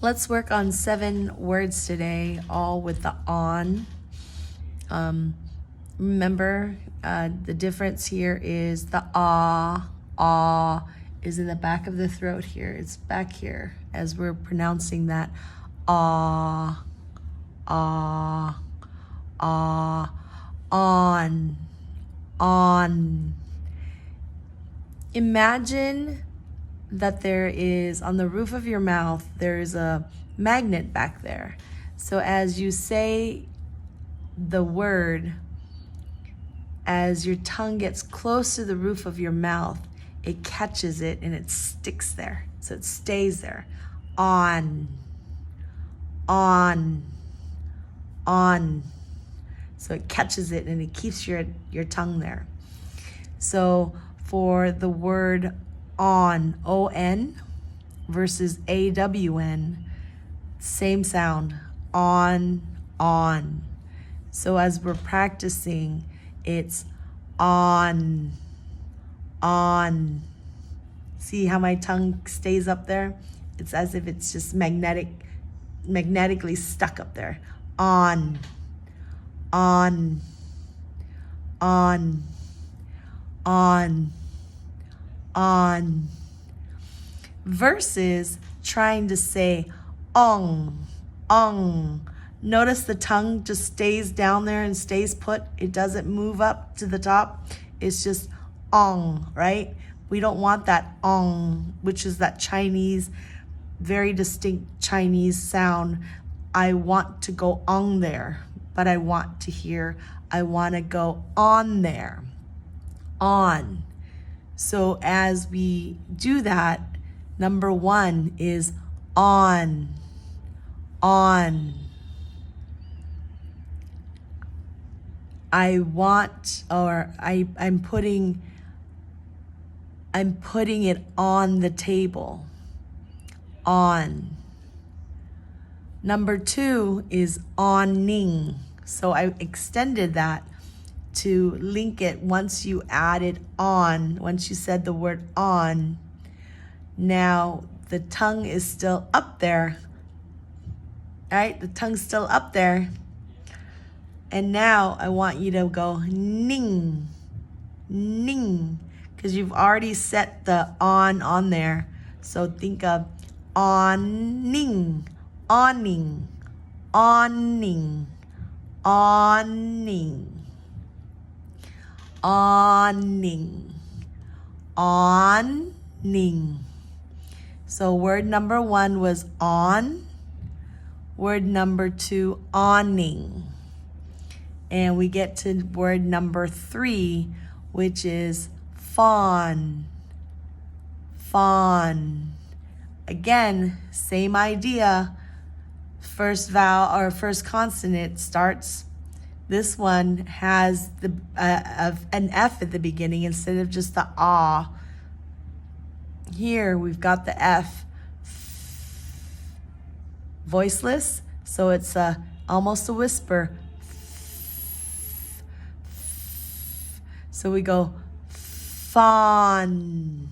Let's work on 7 words today, all with the on. Remember, the difference here is the ah is in the back of the throat here. It's back here as we're pronouncing that ah, ah, ah, on. Imagine that there is, on the roof of your mouth, there's a magnet back there. So as you say the word, as your tongue gets close to the roof of your mouth, it catches it and it sticks there. So it stays there. On. So it catches it and it keeps your tongue there. So for the word on, O-N versus A-W-N, same sound, on. So as we're practicing, it's on. See how my tongue stays up there? It's as if it's just magnetically stuck up there. On. Versus trying to say ong. Notice the tongue just stays down there and stays put. It doesn't move up to the top. It's just ong, right? We don't want that ong, which is that Chinese, very distinct Chinese sound. I want to go ong there, but I want to go on there. On. So as we do that, number 1 is on. I'm putting it on the table. On. Number 2 is awning. So I extended that to link it once you added on, once you said the word on. Now the tongue is still up there, right? The tongue's still up there. And now I want you to go ning, because you've already set the on there. So think of awning. So word number 1 was on. Word number 2, awning. And we get to word number 3, which is fawn. Again, same idea. First vowel or first consonant starts. This one has an F at the beginning instead of just the ah. Here we've got the F. Voiceless, so it's almost a whisper. So we go fawn.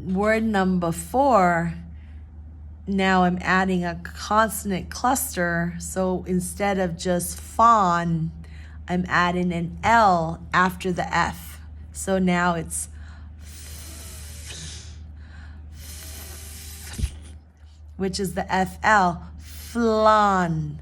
Word number 4, now I'm adding a consonant cluster. So instead of just fawn, I'm adding an L after the F. So now it's which is the FL, flan.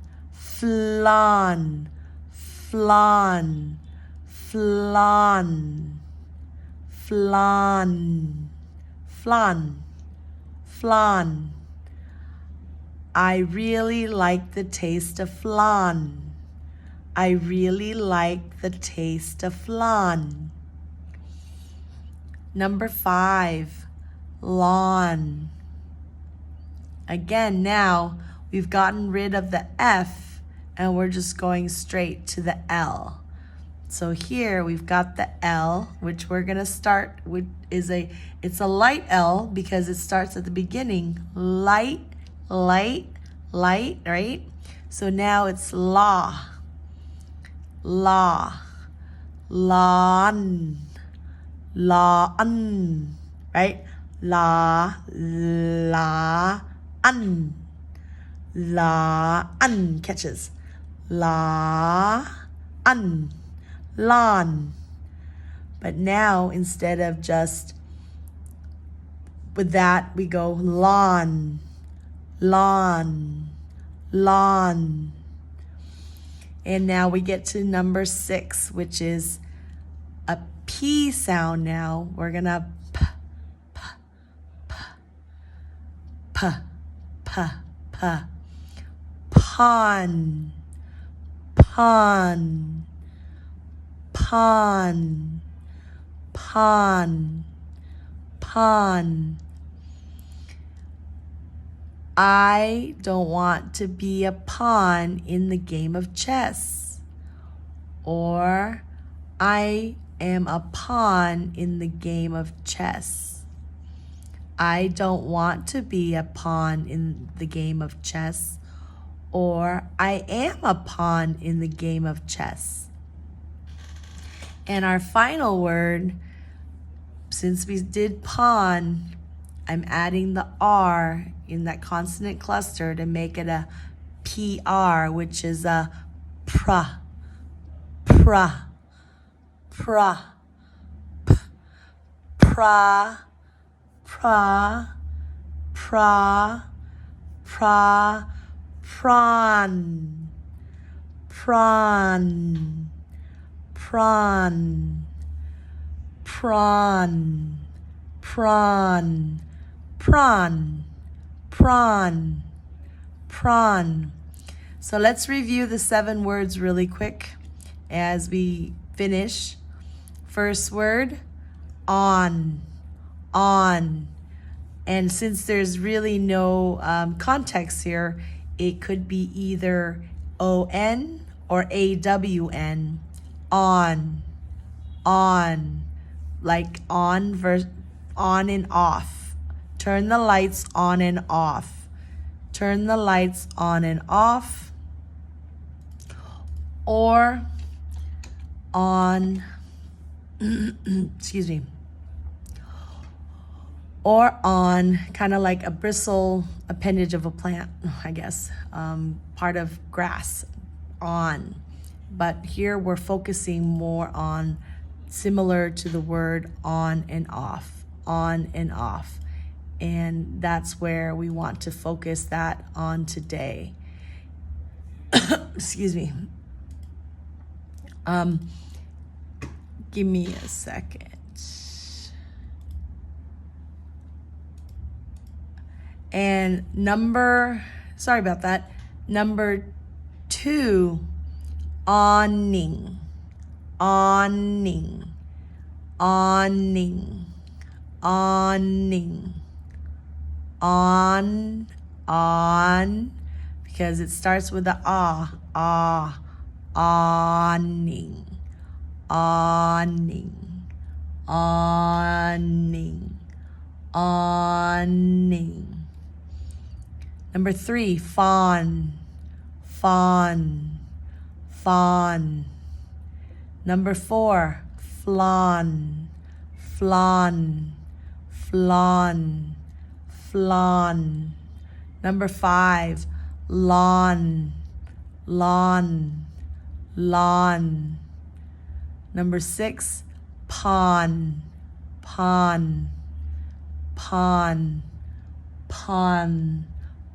I really like the taste of flan. I really like the taste of flan. Number 5, lawn. Again, now we've gotten rid of the F and we're just going straight to the L. So here we've got the L, which we're gonna start with it's a light L because it starts at the beginning. Light light, right? So now it's la, la, lawn, lawn, right? La, la, la, catches. La, lawn. But now, instead of just with that, we go lawn, lawn, lawn. And now we get to number 6, which is a P sound now. We're gonna p, p, p, p, p, p. Pawn, pawn, pawn, pawn, pawn. I don't want to be a pawn in the game of chess. Or I am a pawn in the game of chess. I don't want to be a pawn in the game of chess. Or I am a pawn in the game of chess. And our final word, since we did pawn, I'm adding the R in that consonant cluster to make it a PR, which is a pra, pra, pra, p, pra, pra, pra, pra, prawn, prawn, prawn, prawn, prawn, prawn, prawn, prawn. So let's review the 7 words really quick as we finish. First word, on, on. And since there's really no context here, it could be either O-N or A-W-N, on, like on and off. Turn the lights on and off. Turn the lights on and off. Or on, excuse me, or on, kind of like a bristle appendage of a plant, I guess, part of grass, on. But here we're focusing more on, similar to the word on and off, on and off. And that's where we want to focus that on today. Excuse me. Give me a second. And sorry about that. Number 2, awning, awning, awning, awning, on, because it starts with the awning, awning, awning, awning. Number 3, fawn, fawn, fawn. Number 4, flan, flan, flan, flan. Number 5, lawn, lawn, lawn. Number 6, pawn, pawn, pawn, pawn,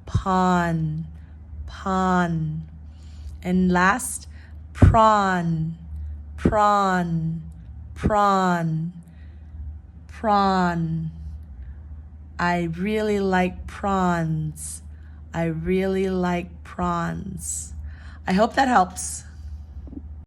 pawn, pawn. And last, prawn, prawn, prawn, prawn. I really like prawns. I really like prawns. I hope that helps.